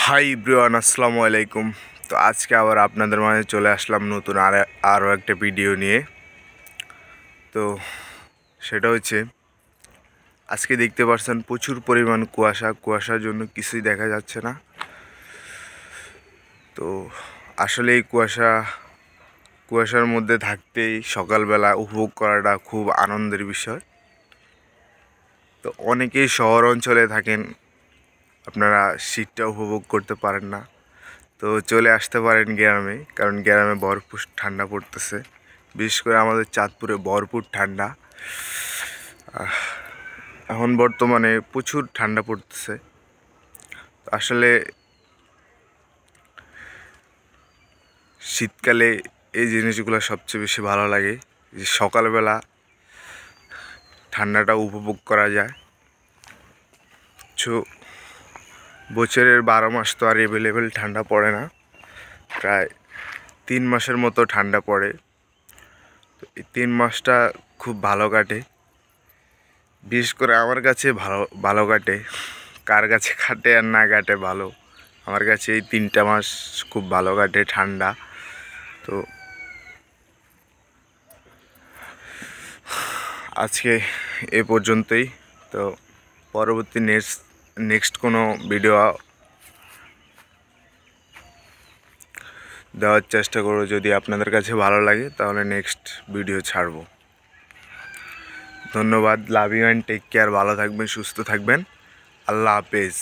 Hi everyone, আসসালামু আলাইকুম। তো আজকে আবার আপনাদের মাঝে চলে আসলাম নতুন আরও একটা ভিডিও নিয়ে। তো সেটা হচ্ছে, আজকে দেখতে পাচ্ছেন প্রচুর পরিমাণ কুয়াশার জন্য কিছুই দেখা যাচ্ছে না। তো আসলে এই কুয়াশার মধ্যে থাকতেই সকালবেলা উপভোগ করাটা খুব আনন্দের বিষয়। তো অনেকেই শহর অঞ্চলে থাকেন, আপনারা শীতটা উপভোগ করতে পারেন না। তো চলে আসতে পারেন গ্রামে, কারণ গ্রামে ভরপুর ঠান্ডা পড়তেছে। বিশেষ করে আমাদের চাঁদপুরে ভরপুর ঠান্ডা। এখন বর্তমানে প্রচুর ঠান্ডা পড়তেছে। আসলে শীতকালে এই জিনিসগুলো সবচেয়ে বেশি ভালো লাগে, যে সকালবেলা ঠান্ডাটা উপভোগ করা যায়। বছরের 12 মাস তো আর অ্যাভেলেবেল ঠান্ডা পড়ে না, প্রায় 3 মাসের মতো ঠান্ডা পড়ে। তো এই 3 মাসটা খুব ভালো কাটে, বিশেষ করে আমার কাছে ভালো কাটে। কার কাছে কাটে আর না কাটে ভালো, আমার কাছে এই 3টা মাস খুব ভালো কাটে ঠান্ডা। তো আজকে এ পর্যন্তই। তো পরবর্তী নেক্সট কোনো ভিডিও দেওয়ার চেষ্টা করব। যদি আপনাদের কাছে ভালো লাগে তাহলে নেক্সট ভিডিও ছাড়ব। ধন্যবাদ। Love you and take care. ভালো থাকবেন, সুস্থ থাকবেন। আল্লাহ হাফেজ।